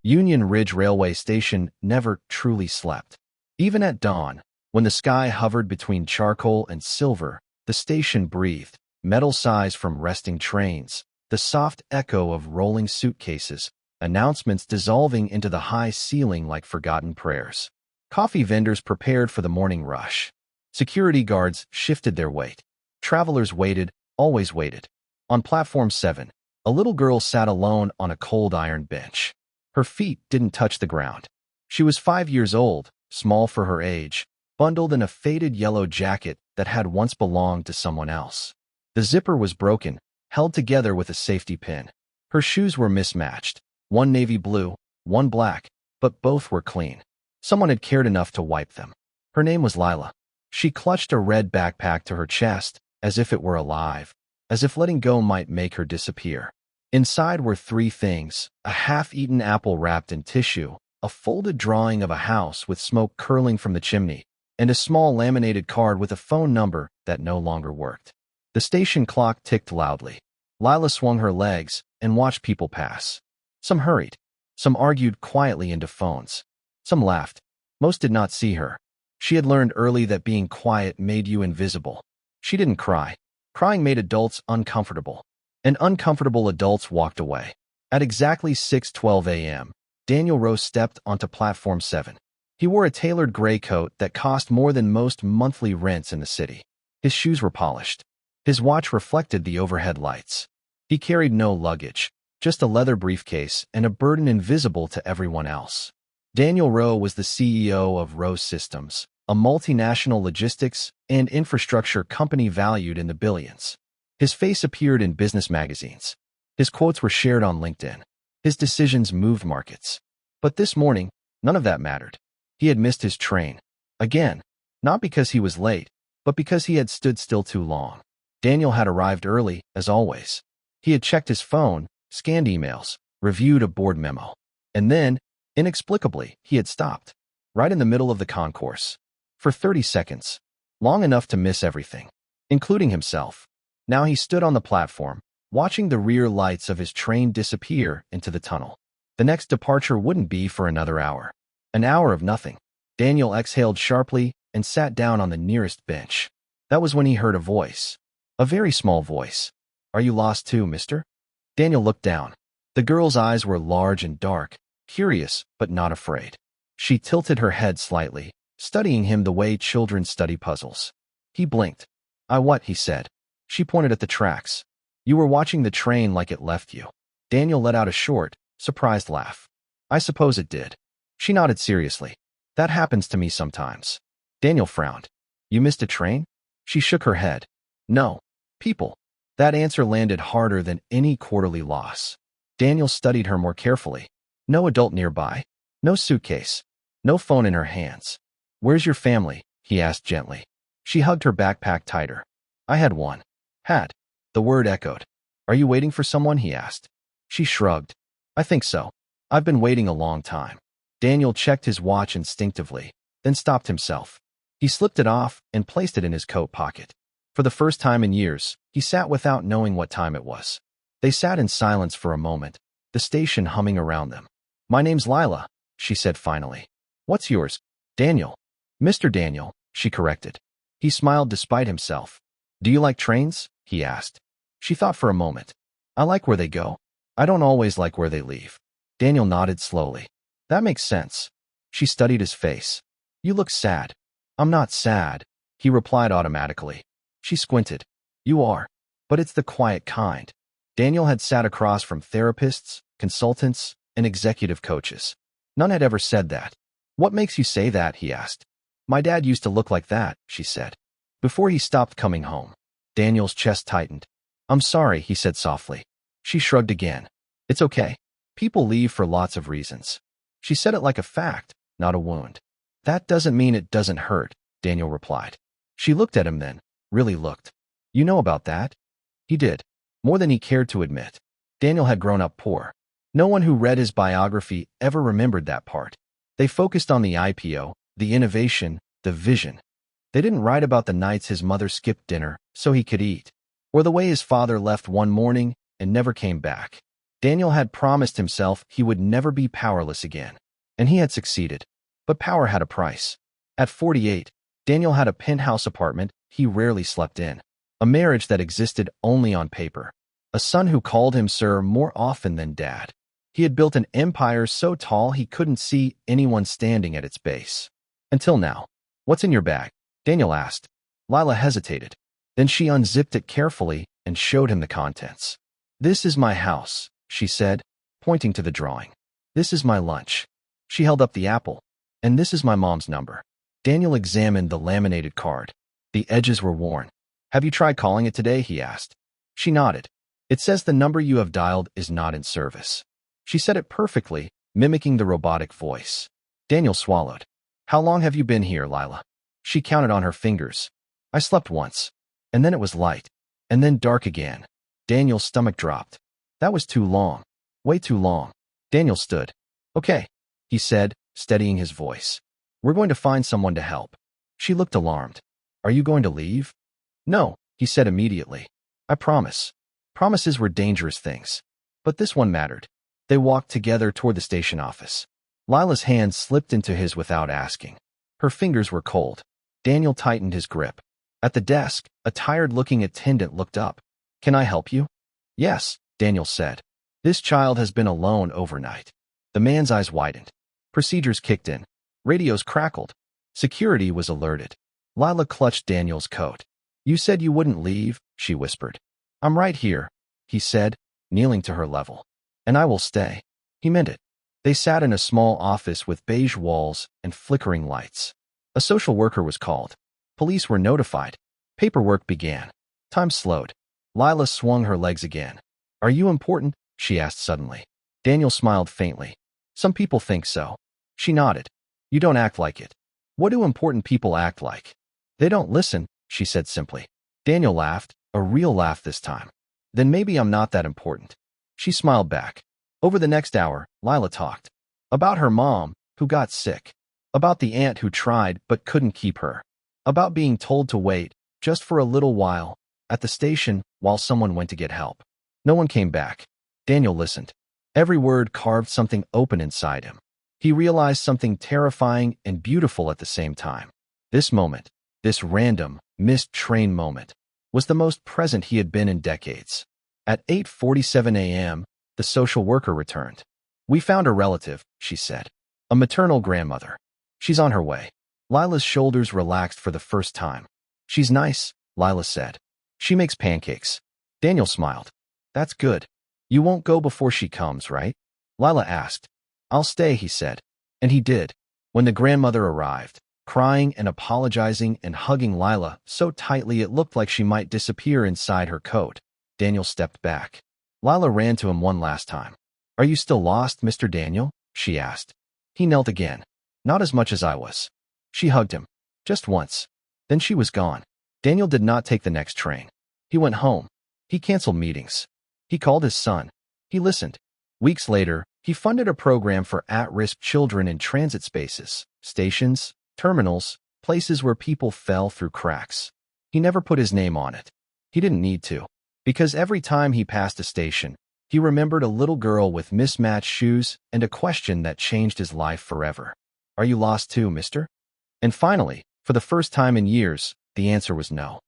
Union Ridge Railway Station never truly slept. Even at dawn, when the sky hovered between charcoal and silver, the station breathed, metal sighs from resting trains, the soft echo of rolling suitcases, announcements dissolving into the high ceiling like forgotten prayers. Coffee vendors prepared for the morning rush. Security guards shifted their weight. Travelers waited, always waited. On Platform 7, a little girl sat alone on a cold iron bench. Her feet didn't touch the ground. She was 5 years old, small for her age, bundled in a faded yellow jacket that had once belonged to someone else. The zipper was broken, held together with a safety pin. Her shoes were mismatched, one navy blue, one black, but both were clean. Someone had cared enough to wipe them. Her name was Lila. She clutched a red backpack to her chest, as if it were alive, as if letting go might make her disappear. Inside were 3 things: a half-eaten apple wrapped in tissue, a folded drawing of a house with smoke curling from the chimney, and a small laminated card with a phone number that no longer worked. The station clock ticked loudly. Lila swung her legs and watched people pass. Some hurried. Some argued quietly into phones. Some laughed. Most did not see her. She had learned early that being quiet made you invisible. She didn't cry. Crying made adults uncomfortable. And uncomfortable adults walked away. At exactly 6:12 a.m., Daniel Rowe stepped onto Platform 7. He wore a tailored gray coat that cost more than most monthly rents in the city. His shoes were polished. His watch reflected the overhead lights. He carried no luggage, just a leather briefcase and a burden invisible to everyone else. Daniel Rowe was the CEO of Rowe Systems, a multinational logistics and infrastructure company valued in the billions. His face appeared in business magazines. His quotes were shared on LinkedIn. His decisions moved markets. But this morning, none of that mattered. He had missed his train. Again, not because he was late, but because he had stood still too long. Daniel had arrived early, as always. He had checked his phone, scanned emails, reviewed a board memo. And then, inexplicably, he had stopped, right in the middle of the concourse. For 30 seconds. Long enough to miss everything, including himself. Now he stood on the platform, watching the rear lights of his train disappear into the tunnel. The next departure wouldn't be for another hour. An hour of nothing. Daniel exhaled sharply and sat down on the nearest bench. That was when he heard a voice. A very small voice. "Are you lost too, mister?" Daniel looked down. The girl's eyes were large and dark, curious but not afraid. She tilted her head slightly, studying him the way children study puzzles. He blinked. "I what?" he said. She pointed at the tracks. "You were watching the train like it left you." Daniel let out a short, surprised laugh. "I suppose it did." She nodded seriously. "That happens to me sometimes." Daniel frowned. "You missed a train?" She shook her head. "No. People." That answer landed harder than any quarterly loss. Daniel studied her more carefully. No adult nearby. No suitcase. No phone in her hands. "Where's your family?" he asked gently. She hugged her backpack tighter. "I had one." "Had." The word echoed. "Are you waiting for someone?" he asked. She shrugged. "I think so. I've been waiting a long time." Daniel checked his watch instinctively, then stopped himself. He slipped it off and placed it in his coat pocket. For the first time in years, he sat without knowing what time it was. They sat in silence for a moment, the station humming around them. "My name's Lila," she said finally. "What's yours?" "Daniel." "Mr. Daniel," she corrected. He smiled despite himself. "Do you like trains?" he asked. She thought for a moment. "I like where they go. I don't always like where they leave." Daniel nodded slowly. "That makes sense." She studied his face. "You look sad." "I'm not sad," he replied automatically. She squinted. "You are. But it's the quiet kind." Daniel had sat across from therapists, consultants, and executive coaches. None had ever said that. "What makes you say that?" he asked. "My dad used to look like that," she said. Before he stopped coming home. Daniel's chest tightened. "I'm sorry," he said softly. She shrugged again. "It's okay. People leave for lots of reasons." She said it like a fact, not a wound. "That doesn't mean it doesn't hurt," Daniel replied. She looked at him then, really looked. "You know about that?" He did. More than he cared to admit. Daniel had grown up poor. No one who read his biography ever remembered that part. They focused on the IPO, the innovation, the vision. They didn't write about the nights his mother skipped dinner so he could eat, or the way his father left one morning and never came back. Daniel had promised himself he would never be powerless again, and he had succeeded. But power had a price. At 48, Daniel had a penthouse apartment he rarely slept in, a marriage that existed only on paper, a son who called him sir more often than dad. He had built an empire so tall he couldn't see anyone standing at its base. Until now. What's in your bag? Daniel asked. Lila hesitated. Then she unzipped it carefully and showed him the contents. This is my house, she said, pointing to the drawing. This is my lunch. She held up the apple. And this is my mom's number. Daniel examined the laminated card. The edges were worn. Have you tried calling it today? He asked. She nodded. It says the number you have dialed is not in service. She said it perfectly, mimicking the robotic voice. Daniel swallowed. How long have you been here, Lila? She counted on her fingers. I slept once. And then it was light. And then dark again. Daniel's stomach dropped. That was too long. Way too long. Daniel stood. Okay, he said, steadying his voice. We're going to find someone to help. She looked alarmed. Are you going to leave? No, he said immediately. I promise. Promises were dangerous things. But this one mattered. They walked together toward the station office. Lila's hand slipped into his without asking. Her fingers were cold. Daniel tightened his grip. At the desk, a tired-looking attendant looked up. Can I help you? Yes, Daniel said. This child has been alone overnight. The man's eyes widened. Procedures kicked in. Radios crackled. Security was alerted. Lila clutched Daniel's coat. You said you wouldn't leave, she whispered. I'm right here, he said, kneeling to her level. And I will stay. He meant it. They sat in a small office with beige walls and flickering lights. A social worker was called. Police were notified. Paperwork began. Time slowed. Lila swung her legs again. Are you important? She asked suddenly. Daniel smiled faintly. Some people think so. She nodded. You don't act like it. What do important people act like? They don't listen, she said simply. Daniel laughed, a real laugh this time. Then maybe I'm not that important. She smiled back. Over the next hour, Lila talked. About her mom, who got sick. About the aunt who tried but couldn't keep her. About being told to wait, just for a little while, at the station while someone went to get help. No one came back. Daniel listened. Every word carved something open inside him. He realized something terrifying and beautiful at the same time. This moment, this random, missed train moment, was the most present he had been in decades. At 8:47 a.m., the social worker returned. We found a relative, she said. A maternal grandmother. She's on her way. Lila's shoulders relaxed for the first time. She's nice, Lila said. She makes pancakes. Daniel smiled. That's good. You won't go before she comes, right? Lila asked. I'll stay, he said. And he did. When the grandmother arrived, crying and apologizing and hugging Lila so tightly it looked like she might disappear inside her coat, Daniel stepped back. Lila ran to him one last time. Are you still lost, Mr. Daniel? She asked. He knelt again. Not as much as I was. She hugged him. Just once. Then she was gone. Daniel did not take the next train. He went home. He canceled meetings. He called his son. He listened. Weeks later, he funded a program for at-risk children in transit spaces, stations, terminals, places where people fell through cracks. He never put his name on it. He didn't need to. Because every time he passed a station, he remembered a little girl with mismatched shoes and a question that changed his life forever. Are you lost too, mister? And finally, for the first time in years, the answer was no.